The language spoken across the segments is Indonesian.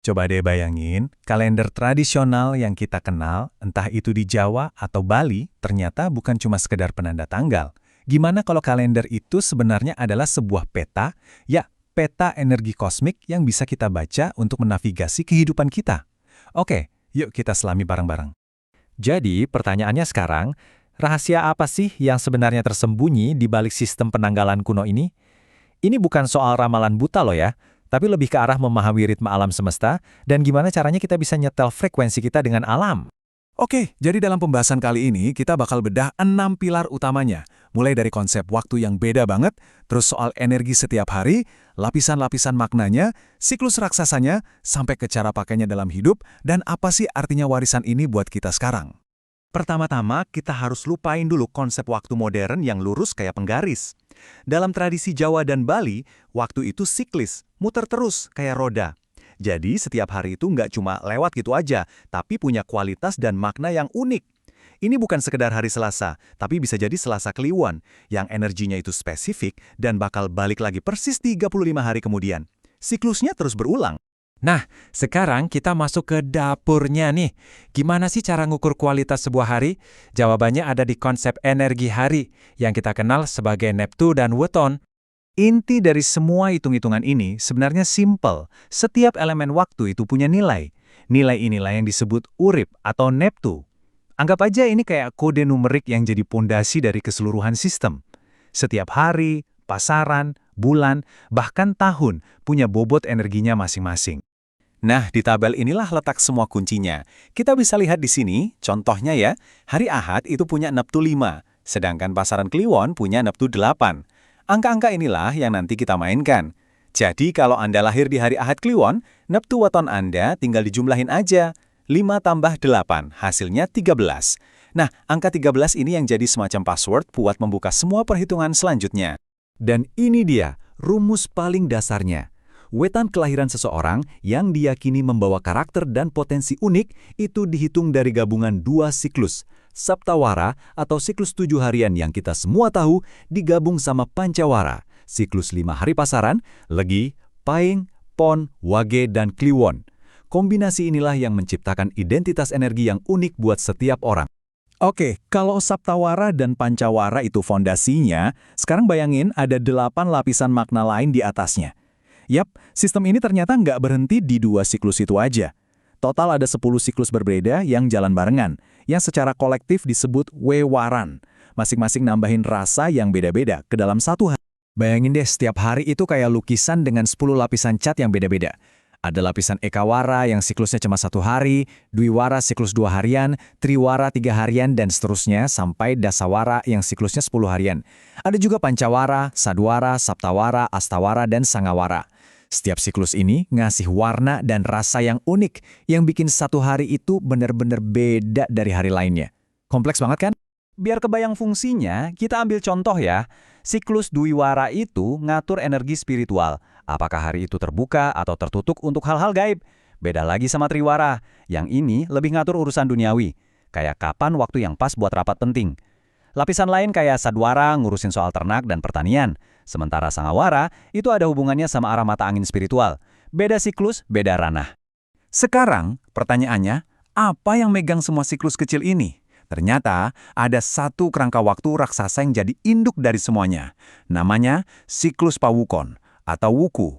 Coba deh bayangin, kalender tradisional yang kita kenal, entah itu di Jawa atau Bali, ternyata bukan cuma sekedar penanda tanggal. Gimana kalau kalender itu sebenarnya adalah sebuah peta, ya, peta energi kosmik yang bisa kita baca untuk menavigasi kehidupan kita? Oke, yuk kita selami bareng-bareng. Jadi, pertanyaannya sekarang, rahasia apa sih yang sebenarnya tersembunyi di balik sistem penanggalan kuno ini? Ini bukan soal ramalan buta loh ya, tapi lebih ke arah memahami ritme alam semesta dan gimana caranya kita bisa nyetel frekuensi kita dengan alam. Oke, jadi dalam pembahasan kali ini kita bakal bedah 6 pilar utamanya. Mulai dari konsep waktu yang beda banget, terus soal energi setiap hari, lapisan-lapisan maknanya, siklus raksasanya, sampai ke cara pakainya dalam hidup, dan apa sih artinya warisan ini buat kita sekarang. Pertama-tama, kita harus lupain dulu konsep waktu modern yang lurus kayak penggaris. Dalam tradisi Jawa dan Bali, waktu itu siklis, muter terus kayak roda. Jadi setiap hari itu nggak cuma lewat gitu aja, tapi punya kualitas dan makna yang unik. Ini bukan sekedar hari Selasa, tapi bisa jadi Selasa Kliwon, yang energinya itu spesifik dan bakal balik lagi persis 35 hari kemudian. Siklusnya terus berulang. Nah, sekarang kita masuk ke dapurnya nih. Gimana sih cara ngukur kualitas sebuah hari? Jawabannya ada di konsep energi hari, yang kita kenal sebagai Neptu dan Weton. Inti dari semua hitung-hitungan ini sebenarnya simpel. Setiap elemen waktu itu punya nilai. Nilai inilah yang disebut urip atau neptu. Anggap aja ini kayak kode numerik yang jadi pondasi dari keseluruhan sistem. Setiap hari, pasaran, bulan, bahkan tahun punya bobot energinya masing-masing. Nah, di tabel inilah letak semua kuncinya. Kita bisa lihat di sini, contohnya ya, hari Ahad itu punya neptu 5, sedangkan pasaran Kliwon punya neptu 8. Angka-angka inilah yang nanti kita mainkan. Jadi kalau Anda lahir di hari Ahad Kliwon, neptu weton Anda tinggal dijumlahin aja. 5 tambah 8, hasilnya 13. Nah, angka 13 ini yang jadi semacam password buat membuka semua perhitungan selanjutnya. Dan ini dia, rumus paling dasarnya. Wetan kelahiran seseorang yang diyakini membawa karakter dan potensi unik itu dihitung dari gabungan 2 siklus. Saptawara atau siklus 7 harian yang kita semua tahu digabung sama Pancawara, siklus 5 hari pasaran, Legi, Paing, Pon, Wage, dan Kliwon. Kombinasi inilah yang menciptakan identitas energi yang unik buat setiap orang. Oke, kalau Saptawara dan Pancawara itu fondasinya, sekarang bayangin ada 8 lapisan makna lain di atasnya. Yap, sistem ini ternyata nggak berhenti di 2 siklus itu aja. Total ada 10 siklus berbeda yang jalan barengan, yang secara kolektif disebut wewaran. Masing-masing nambahin rasa yang beda-beda ke dalam satu hari. Bayangin deh, setiap hari itu kayak lukisan dengan 10 lapisan cat yang beda-beda. Ada lapisan Ekawara yang siklusnya cuma 1 hari, Dwiwara siklus 2 harian, Triwara 3 harian, dan seterusnya sampai Dasawara yang siklusnya 10 harian. Ada juga Pancawara, Sadwara, Saptawara, Astawara, dan Sangawara. Setiap siklus ini ngasih warna dan rasa yang unik, yang bikin satu hari itu benar-benar beda dari hari lainnya. Kompleks banget kan? Biar kebayang fungsinya, kita ambil contoh ya. Siklus Dwiwara itu ngatur energi spiritual. Apakah hari itu terbuka atau tertutup untuk hal-hal gaib? Beda lagi sama Triwara, yang ini lebih ngatur urusan duniawi. Kayak kapan waktu yang pas buat rapat penting. Lapisan lain kayak Sadwara ngurusin soal ternak dan pertanian. Sementara Sangawara itu ada hubungannya sama arah mata angin spiritual. Beda siklus, beda ranah. Sekarang, pertanyaannya, apa yang megang semua siklus kecil ini? Ternyata ada satu kerangka waktu raksasa yang jadi induk dari semuanya. Namanya siklus Pawukon atau Wuku.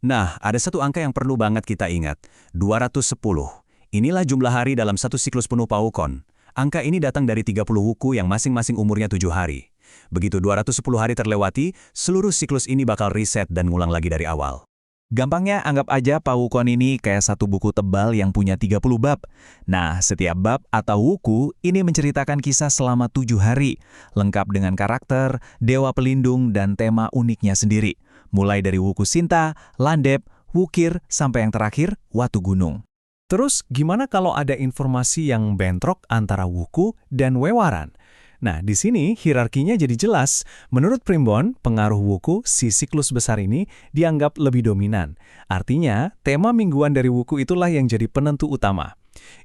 Nah, ada satu angka yang perlu banget kita ingat, 210. Inilah jumlah hari dalam satu siklus penuh Pawukon. Angka ini datang dari 30 wuku yang masing-masing umurnya 7 hari. Begitu 210 hari terlewati, seluruh siklus ini bakal reset dan ngulang lagi dari awal. Gampangnya anggap aja Pawukon ini kayak satu buku tebal yang punya 30 bab. Nah, setiap bab atau wuku ini menceritakan kisah selama 7 hari, lengkap dengan karakter, dewa pelindung, dan tema uniknya sendiri. Mulai dari wuku Sinta, Landep, Wukir, sampai yang terakhir, Watu Gunung. Terus, gimana kalau ada informasi yang bentrok antara wuku dan wewaran? Nah, di sini hierarkinya jadi jelas. Menurut Primbon, pengaruh wuku, si siklus besar ini, dianggap lebih dominan. Artinya, tema mingguan dari wuku itulah yang jadi penentu utama.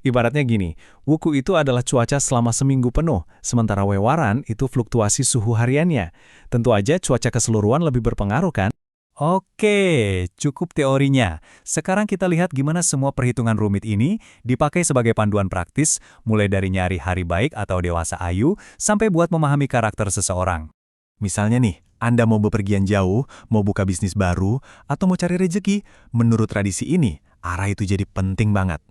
Ibaratnya gini, wuku itu adalah cuaca selama seminggu penuh, sementara wewaran itu fluktuasi suhu hariannya. Tentu aja cuaca keseluruhan lebih berpengaruh kan? Oke, cukup teorinya. Sekarang kita lihat gimana semua perhitungan rumit ini dipakai sebagai panduan praktis, mulai dari nyari hari baik atau dewasa ayu, sampai buat memahami karakter seseorang. Misalnya nih, Anda mau bepergian jauh, mau buka bisnis baru, atau mau cari rejeki, menurut tradisi ini, arah itu jadi penting banget.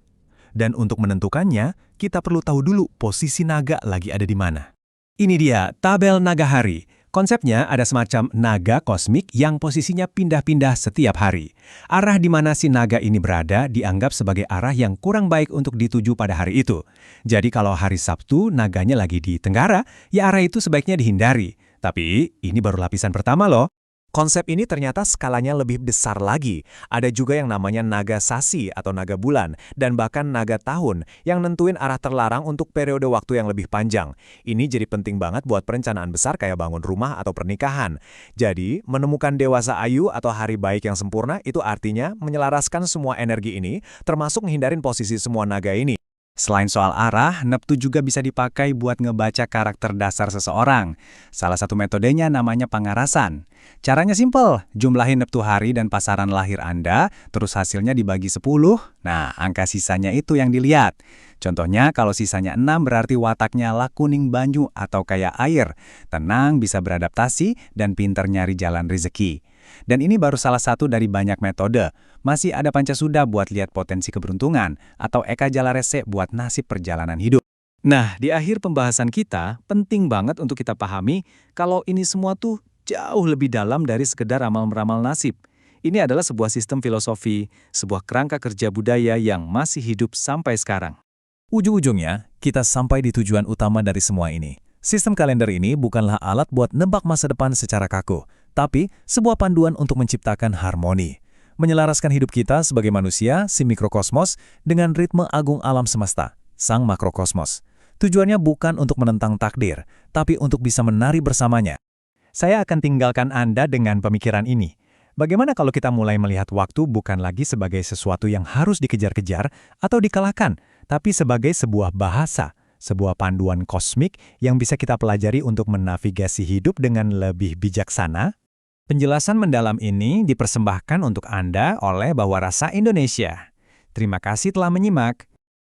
Dan untuk menentukannya, kita perlu tahu dulu posisi naga lagi ada di mana. Ini dia, tabel naga hari. Konsepnya ada semacam naga kosmik yang posisinya pindah-pindah setiap hari. Arah di mana si naga ini berada dianggap sebagai arah yang kurang baik untuk dituju pada hari itu. Jadi kalau hari Sabtu naganya lagi di Tenggara, ya arah itu sebaiknya dihindari. Tapi ini baru lapisan pertama loh. Konsep ini ternyata skalanya lebih besar lagi. Ada juga yang namanya naga sasi atau naga bulan, dan bahkan naga tahun yang nentuin arah terlarang untuk periode waktu yang lebih panjang. Ini jadi penting banget buat perencanaan besar kayak bangun rumah atau pernikahan. Jadi, menemukan dewasa ayu atau hari baik yang sempurna itu artinya menyelaraskan semua energi ini, termasuk menghindarin posisi semua naga ini. Selain soal arah, neptu juga bisa dipakai buat ngebaca karakter dasar seseorang. Salah satu metodenya namanya pangarasan. Caranya simpel, jumlahin neptu hari dan pasaran lahir Anda, terus hasilnya dibagi 10, nah angka sisanya itu yang dilihat. Contohnya kalau sisanya 6 berarti wataknya lah kuning banyu atau kayak air, tenang, bisa beradaptasi, dan pinter nyari jalan rezeki. Dan ini baru salah satu dari banyak metode. Masih ada Pancasuda buat lihat potensi keberuntungan, atau Eka Jalarese buat nasib perjalanan hidup. Nah, di akhir pembahasan kita, penting banget untuk kita pahami kalau ini semua tuh jauh lebih dalam dari sekedar ramal-meramal nasib. Ini adalah sebuah sistem filosofi, sebuah kerangka kerja budaya yang masih hidup sampai sekarang. Ujung-ujungnya, kita sampai di tujuan utama dari semua ini. Sistem kalender ini bukanlah alat buat nebak masa depan secara kaku, tapi sebuah panduan untuk menciptakan harmoni. Menyelaraskan hidup kita sebagai manusia, si mikrokosmos, dengan ritme agung alam semesta, sang makrokosmos. Tujuannya bukan untuk menentang takdir, tapi untuk bisa menari bersamanya. Saya akan tinggalkan Anda dengan pemikiran ini. Bagaimana kalau kita mulai melihat waktu bukan lagi sebagai sesuatu yang harus dikejar-kejar atau dikalahkan, tapi sebagai sebuah bahasa, sebuah panduan kosmik yang bisa kita pelajari untuk menavigasi hidup dengan lebih bijaksana? Penjelasan mendalam ini dipersembahkan untuk Anda oleh Bawah Rasa Indonesia. Terima kasih telah menyimak.